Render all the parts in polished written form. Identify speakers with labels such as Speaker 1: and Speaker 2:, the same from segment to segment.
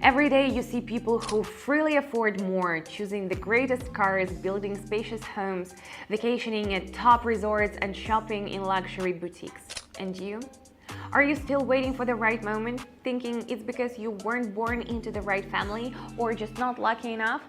Speaker 1: Every day you see people who freely afford more, choosing the greatest cars, building spacious homes, vacationing at top resorts, and shopping in luxury boutiques. And you? Are you still waiting for the right moment, thinking it's because you weren't born into the right family or just not lucky enough?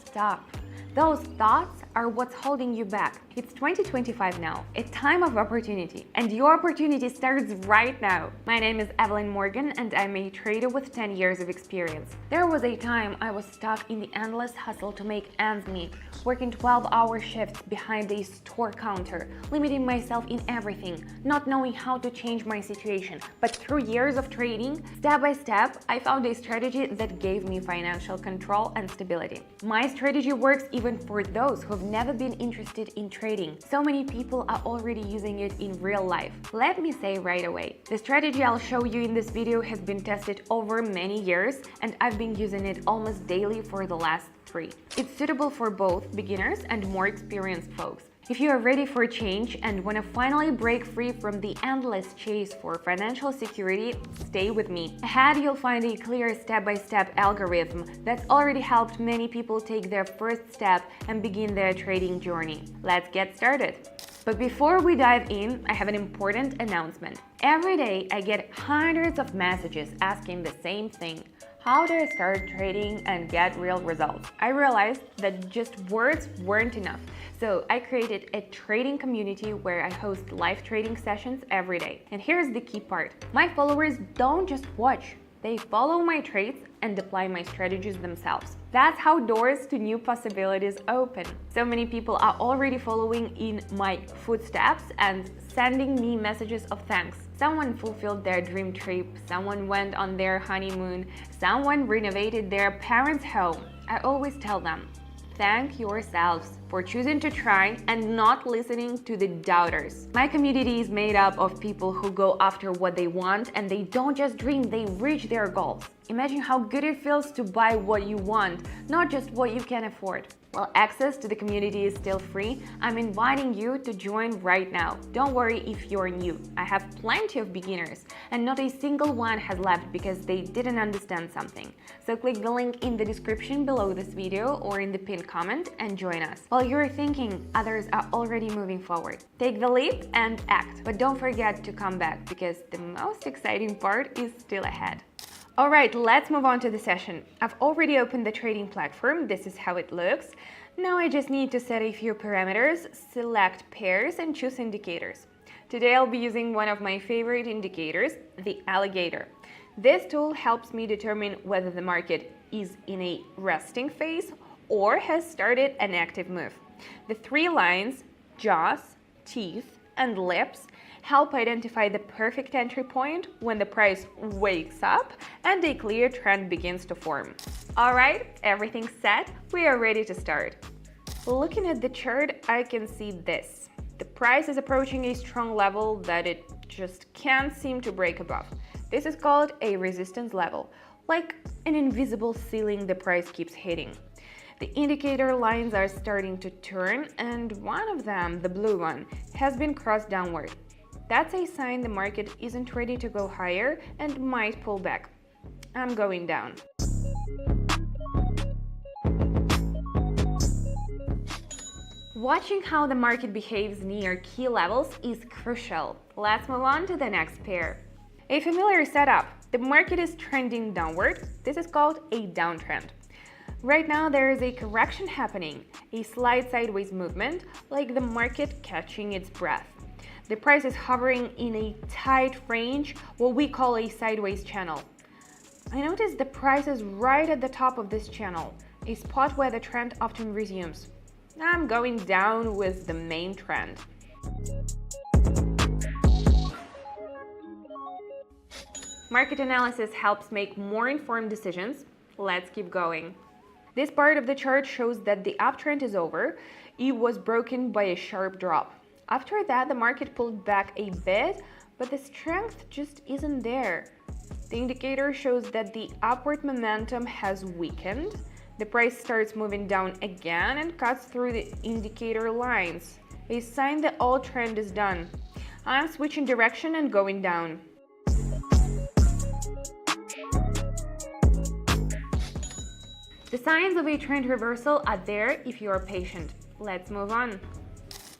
Speaker 1: Stop. Those thoughts are what's holding you back. It's 2025 now, a time of opportunity, and your opportunity starts right now. My name is Evelyn Morgan, and I'm a trader with 10 years of experience. There was a time I was stuck in the endless hustle to make ends meet, working 12-hour shifts behind a store counter, limiting myself in everything, not knowing how to change my situation. But through years of trading, step by step, I found a strategy that gave me financial control and stability. My strategy works even for those who've never been interested in trading. So many people are already using it in real life. Let me say right away, the strategy I'll show you in this video has been tested over many years, and I've been using it almost daily for the last 3. It's suitable for both beginners and more experienced folks. If you are ready for a change and want to finally break free from the endless chase for financial security, stay with me. Ahead, you'll find a clear step-by-step algorithm that's already helped many people take their first step and begin their trading journey. Let's get started. But before we dive in, I have an important announcement. Every day, I get hundreds of messages asking the same thing. How do I start trading and get real results? I realized that just words weren't enough. So I created a trading community where I host live trading sessions every day. And here's the key part. My followers don't just watch. They follow my trades and apply my strategies themselves. That's how doors to new possibilities open. So many people are already following in my footsteps and sending me messages of thanks. Someone fulfilled their dream trip, someone went on their honeymoon, someone renovated their parents' home. I always tell them, thank yourselves for choosing to try and not listening to the doubters. My community is made up of people who go after what they want, and they don't just dream, they reach their goals. Imagine how good it feels to buy what you want, not just what you can afford. While access to the community is still free, I'm inviting you to join right now. Don't worry if you're new. I have plenty of beginners, and not a single one has left because they didn't understand something. So click the link in the description below this video or in the pinned comment and join us. While you're thinking, others are already moving forward. Take the leap and act. But don't forget to come back, because the most exciting part is still ahead. Alright, let's move on to the session. I've already opened the trading platform. This is how it looks. Now I just need to set a few parameters, select pairs, and choose indicators. Today I'll be using one of my favorite indicators, the alligator. This tool helps me determine whether the market is in a resting phase or has started an active move. The 3 lines, jaws, teeth, and lips, help identify the perfect entry point when the price wakes up and a clear trend begins to form. Alright, everything's set, we are ready to start. Looking at the chart, I can see this. The price is approaching a strong level that it just can't seem to break above. This is called a resistance level, like an invisible ceiling the price keeps hitting. The indicator lines are starting to turn, and one of them, the blue one, has been crossed downward. That's a sign the market isn't ready to go higher and might pull back. I'm going down. Watching how the market behaves near key levels is crucial. Let's move on to the next pair. A familiar setup. The market is trending downward. This is called a downtrend. Right now there is a correction happening, a slight sideways movement, like the market catching its breath. The price is hovering in a tight range, what we call a sideways channel. I noticed the price is right at the top of this channel, a spot where the trend often resumes. I'm going down with the main trend. Market analysis helps make more informed decisions. Let's keep going. This part of the chart shows that the uptrend is over. It was broken by a sharp drop. After that, the market pulled back a bit, but the strength just isn't there. The indicator shows that the upward momentum has weakened. The price starts moving down again and cuts through the indicator lines, a sign that all trend is done. I'm switching direction and going down. The signs of a trend reversal are there if you are patient. Let's move on.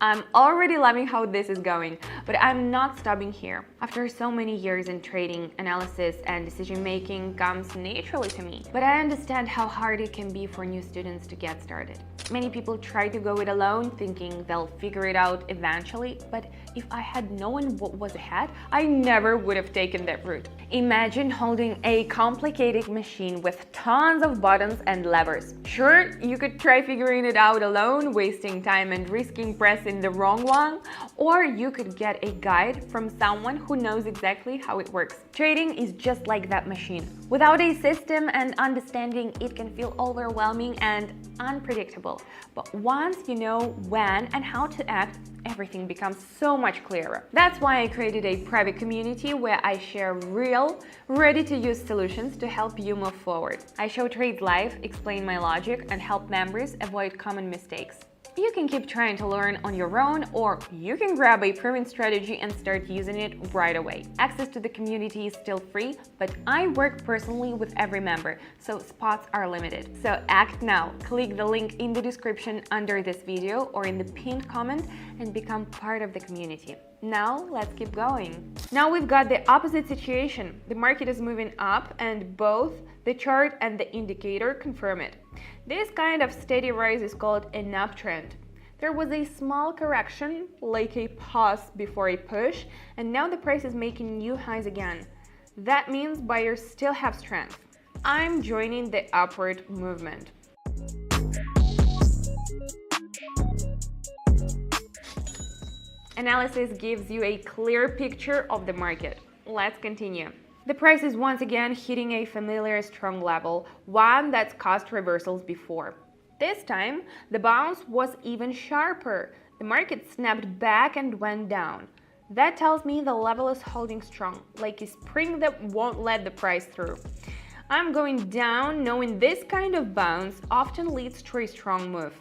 Speaker 1: I'm already loving how this is going, but I'm not stopping here. After so many years in trading, analysis and decision making comes naturally to me. But I understand how hard it can be for new students to get started. Many people try to go it alone, thinking they'll figure it out eventually, but if I had known what was ahead, I never would have taken that route. Imagine holding a complicated machine with tons of buttons and levers. Sure, you could try figuring it out alone, wasting time and risking pressing the wrong one, or you could get a guide from someone who knows exactly how it works. Trading is just like that machine. Without a system and understanding, it can feel overwhelming and unpredictable. But once you know when and how to act, everything becomes so much clearer. That's why I created a private community where I share real, ready-to-use solutions to help you move forward. I show trades live, explain my logic, and help members avoid common mistakes. You can keep trying to learn on your own, or you can grab a proven strategy and start using it right away. Access to the community is still free, but I work personally with every member, so spots are limited. So act now. Click the link in the description under this video or in the pinned comment and become part of the community. Now let's keep going. Now we've got the opposite situation. The market is moving up and both the chart and the indicator confirm it. This kind of steady rise is called an uptrend. There was a small correction, like a pause before a push, and now the price is making new highs again. That means buyers still have strength. I'm joining the upward movement. Analysis gives you a clear picture of the market. Let's continue. The price is once again hitting a familiar strong level, one that's caused reversals before. This time, the bounce was even sharper. The market snapped back and went down. That tells me the level is holding strong, like a spring that won't let the price through. I'm going down, knowing this kind of bounce often leads to a strong move.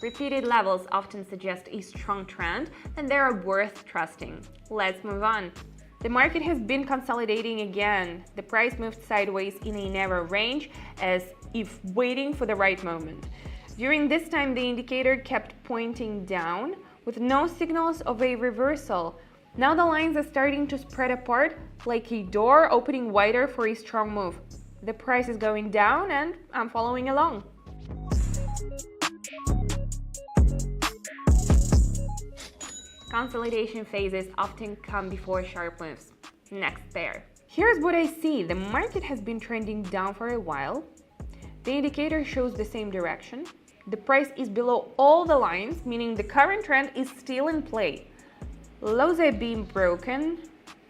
Speaker 1: Repeated levels often suggest a strong trend, and they are worth trusting. Let's move on. The market has been consolidating again. The price moved sideways in a narrow range, as if waiting for the right moment. During this time, the indicator kept pointing down, with no signals of a reversal. Now the lines are starting to spread apart, like a door opening wider for a strong move. The price is going down, and I'm following along. Consolidation phases often come before sharp moves. Next pair. Here's what I see. The market has been trending down for a while. The indicator shows the same direction. The price is below all the lines, meaning the current trend is still in play. Lows are being broken.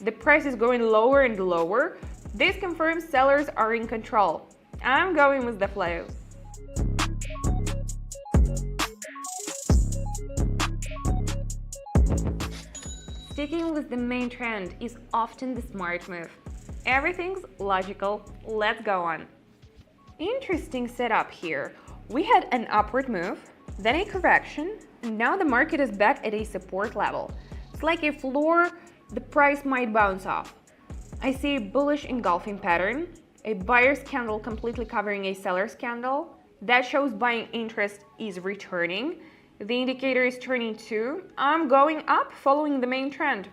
Speaker 1: The price is going lower and lower. This confirms sellers are in control. I'm going with the flow. Sticking with the main trend is often the smart move. Everything's logical. Let's go on. Interesting setup here. We had an upward move, then a correction, and now the market is back at a support level. It's like a floor the price might bounce off. I see a bullish engulfing pattern, a buyer's candle completely covering a seller's candle. That shows buying interest is returning. The indicator is turning too. I'm going up, following the main trend.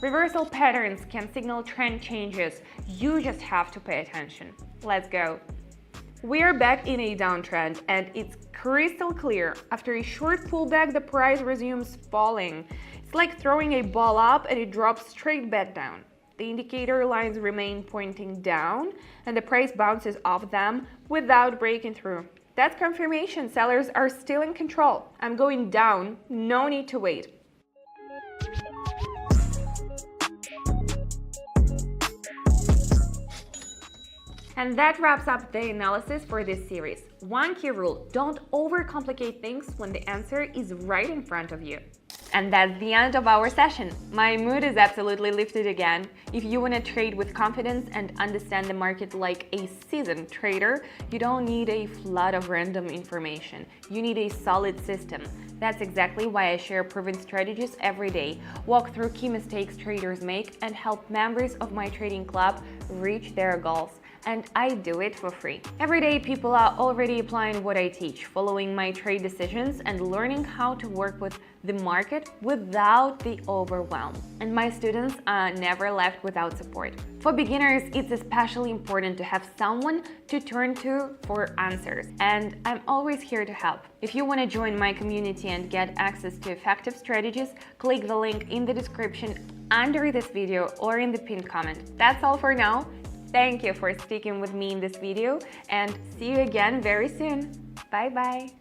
Speaker 1: Reversal patterns can signal trend changes. You just have to pay attention. Let's go. We are back in a downtrend, and it's crystal clear. After a short pullback, the price resumes falling. It's like throwing a ball up and it drops straight back down. The indicator lines remain pointing down, and the price bounces off them without breaking through. That's confirmation sellers are still in control. I'm going down, no need to wait. And that wraps up the analysis for this series. One key rule: don't overcomplicate things when the answer is right in front of you. And that's the end of our session. My mood is absolutely lifted again. If you want to trade with confidence and understand the market like a seasoned trader, you don't need a flood of random information. You need a solid system. That's exactly why I share proven strategies every day, walk through key mistakes traders make, and help members of my trading club reach their goals. And I do it for free. Every day, people are already applying what I teach, following my trade decisions and learning how to work with the market without the overwhelm. And my students are never left without support. For beginners, it's especially important to have someone to turn to for answers, and I'm always here to help. If you want to join my community and get access to effective strategies, click the link in the description under this video or in the pinned comment. That's all for now. Thank you for sticking with me in this video, and see you again very soon. Bye bye.